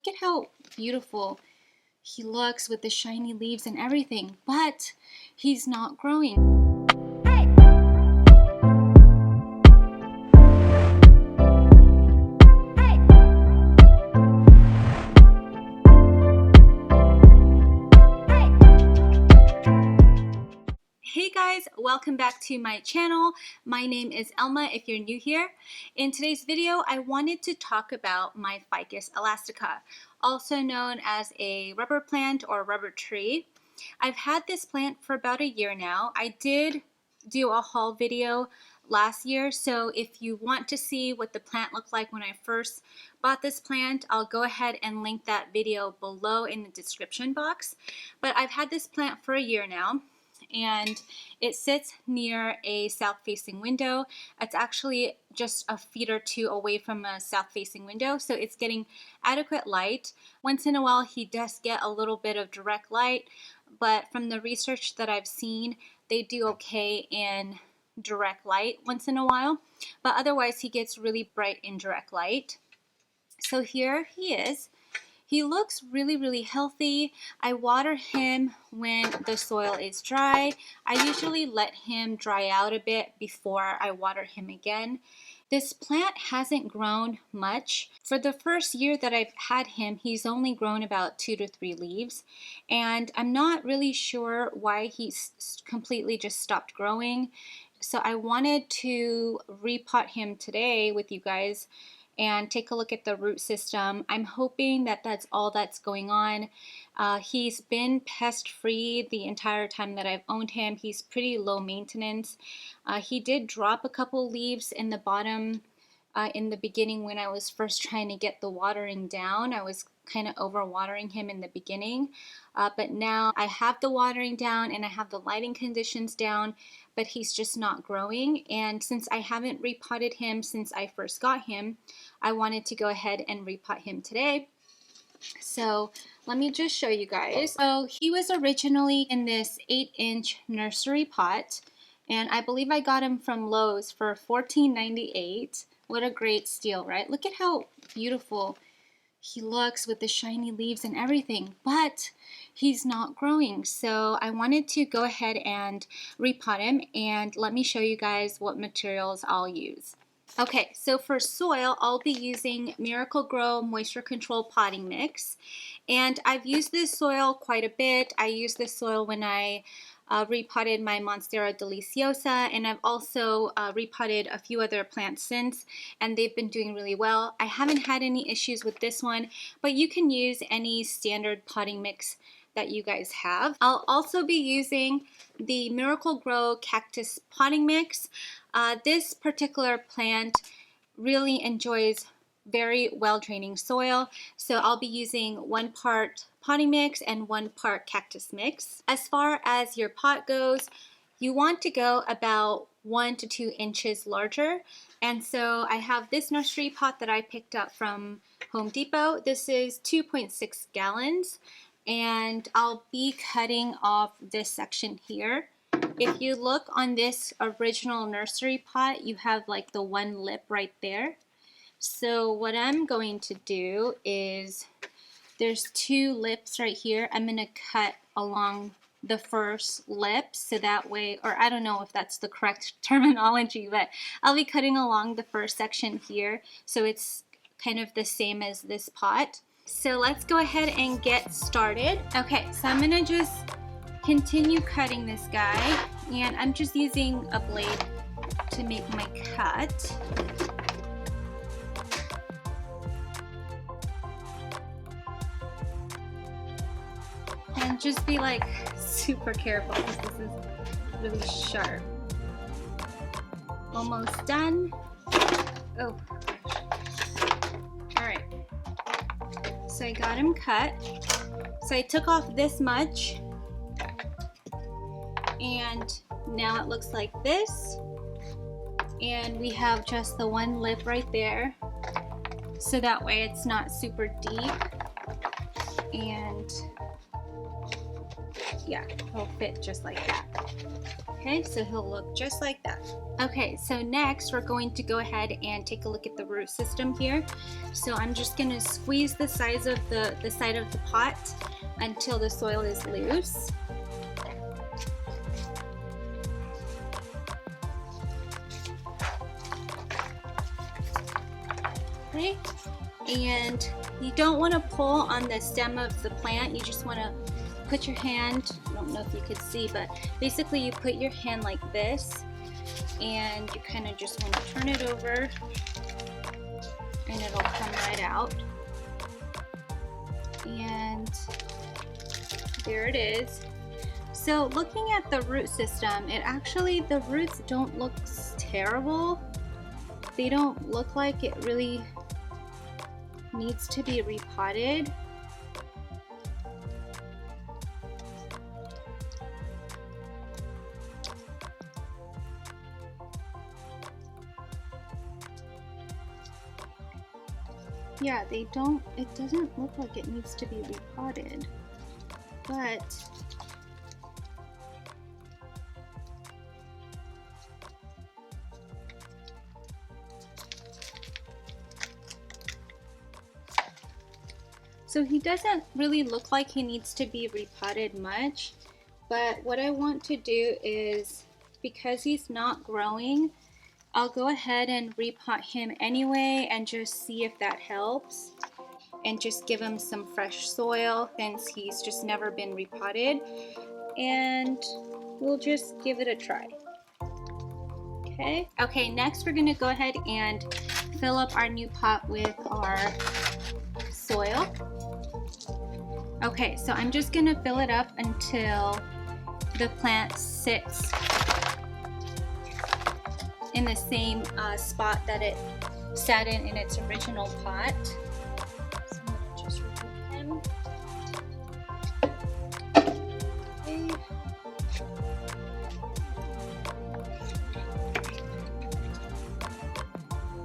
Look at how beautiful he looks with the shiny leaves and everything, but he's not growing. Hey guys, welcome back to my channel. My name is Elma if you're new here. In today's video, I wanted to talk about my Ficus elastica, also known as a rubber plant or rubber tree. I've had this plant for about a year now. I did do a haul video last year, so if you want to see what the plant looked like when I first bought this plant, I'll go ahead and link that video below in the description box. But I've had this plant for a year now, and it sits near a south-facing window. It's actually just a feet or two away from a south-facing window, so it's getting adequate light. Once in a while he does get a little bit of direct light, but from the research that I've seen, they do okay in direct light once in a while, but otherwise he gets really bright indirect light. So here he is. He looks really healthy. I water him when the soil is dry. I usually let him dry out a bit before I water him again. This plant hasn't grown much. For the first year that I've had him, he's only grown about 2 to 3 leaves. And I'm not really sure why he's completely just stopped growing. So I wanted to repot him today with you guys and take a look at the root system. I'm hoping that that's all that's going on. He's been pest free the entire time that I've owned him. He's pretty low maintenance. He did drop a couple leaves in the bottom in the beginning when I was first trying to get the watering down. I was kind of over watering him in the beginning, but now I have the watering down and I have the lighting conditions down, but he's just not growing. And since I haven't repotted him since I first got him, I wanted to go ahead and repot him today. So let me just show you guys. So he was originally in this 8-inch nursery pot, and I believe I got him from Lowe's for $14.98. What a great steal, right? Look at how beautiful he looks with the shiny leaves and everything, but he's not growing. So I wanted to go ahead and repot him, and let me show you guys what materials I'll use. Okay, so for soil, I'll be using Miracle-Gro Moisture Control Potting Mix, and I've used this soil quite a bit. I used this soil when I repotted my Monstera deliciosa, and I've also repotted a few other plants since, and they've been doing really well. I haven't had any issues with this one, but you can use any standard potting mix that you guys have. I'll also be using the Miracle-Gro Cactus potting mix. This particular plant really enjoys very well draining soil, so I'll be using 1 part potting mix and 1 part cactus mix. As far as your pot goes, you want to go about 1 to 2 inches larger, and so I have this nursery pot that I picked up from Home Depot. This is 2.6 gallons, and I'll be cutting off this section here. If you look on this original nursery pot, you have like the one lip right there. So what I'm going to do is, there's 2 lips right here. I'm going to cut along the first lip, so that way, or I don't know if that's the correct terminology, but I'll be cutting along the first section here, so it's kind of the same as this pot. So let's go ahead and get started. Okay, so I'm going to just continue cutting this guy, and I'm just using a blade to make my cut. And just be like super careful because this is really sharp. Almost done. Oh, all right. So I got him cut. So I took off this much, and now it looks like this. And we have just the one lip right there, so that way it's not super deep. And yeah, he'll fit just like that. Okay, so he'll look just like that. Okay, so next we're going to go ahead and take a look at the root system here. So I'm just gonna squeeze the sides of the side of the pot until the soil is loose. Okay, and you don't want to pull on the stem of the plant. You just want to put your hand, I don't know if you could see, but basically you put your hand like this and you kind of just want to turn it over and it'll come right out. And there it is. So looking at the root system, the roots don't look terrible. They don't look like it really needs to be repotted. Yeah, it doesn't look like it needs to be repotted, but so he doesn't really look like he needs to be repotted much, but what I want to do is, because he's not growing, I'll go ahead and repot him anyway and just see if that helps, and just give him some fresh soil since he's just never been repotted, and we'll just give it a try. Okay, next we're gonna go ahead and fill up our new pot with our soil. Okay, so I'm just gonna fill it up until the plant sits in the same spot that it sat in its original pot. So I'm gonna just remove him. Okay.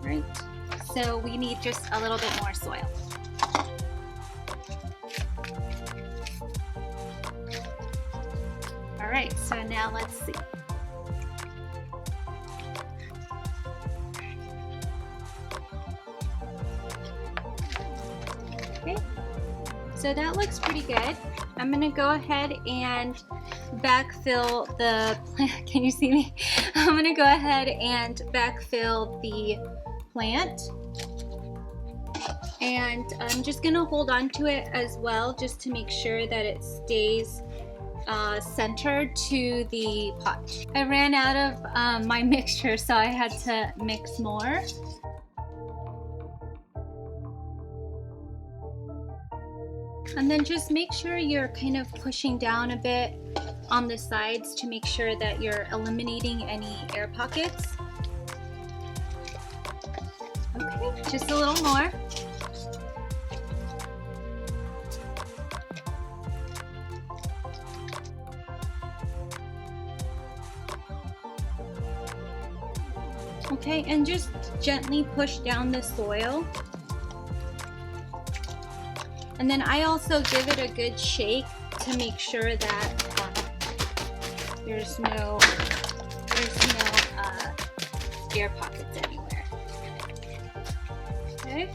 Right, so we need just a little bit more soil. All right, so now let's see. Okay, so that looks pretty good. I'm gonna go ahead and backfill the plant. Can you see me? I'm gonna go ahead and backfill the plant. And I'm just gonna hold on to it as well, just to make sure that it stays centered to the pot. I ran out of my mixture, so I had to mix more. And then just make sure you're kind of pushing down a bit on the sides to make sure that you're eliminating any air pockets. Okay, just a little more. Okay, and just gently push down the soil. And then I also give it a good shake to make sure that there's no air pockets anywhere. Okay.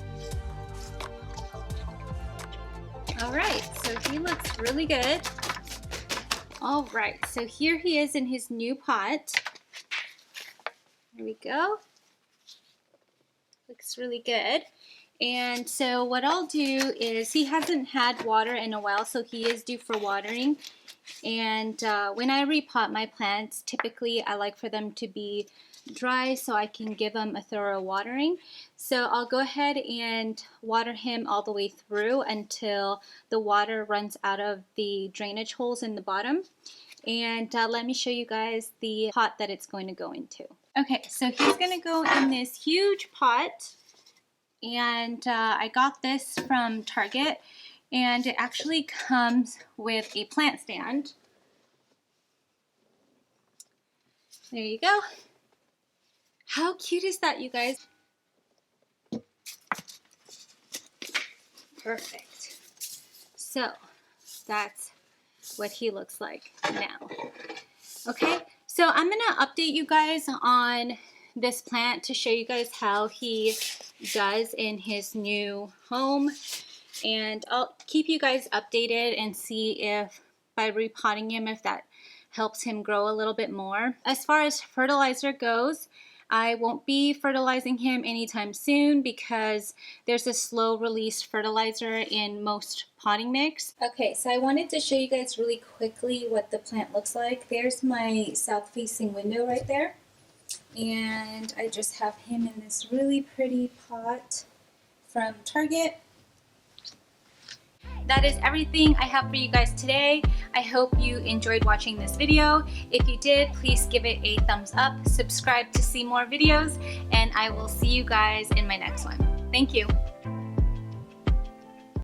All right, so he looks really good. All right, so here he is in his new pot. There we go. Looks really good. And so what I'll do is, he hasn't had water in a while, so he is due for watering. And when I repot my plants, typically I like for them to be dry so I can give them a thorough watering. So I'll go ahead and water him all the way through until the water runs out of the drainage holes in the bottom. And let me show you guys the pot that it's going to go into. Okay, so he's going to go in this huge pot. And I got this from Target, and it actually comes with a plant stand. There you go. How cute is that, you guys? Perfect. So that's what he looks like now. Okay, so I'm gonna update you guys on this plant to show you guys how he does in his new home, and I'll keep you guys updated and see if by repotting him, if that helps him grow a little bit more. As far as fertilizer goes, I won't be fertilizing him anytime soon because there's a slow release fertilizer in most potting mix. Okay, so I wanted to show you guys really quickly what the plant looks like. There's my south facing window right there. And I just have him in this really pretty pot from Target. That is everything I have for you guys today. I hope you enjoyed watching this video. If you did, please give it a thumbs up, subscribe to see more videos, and I will see you guys in my next one. Thank you.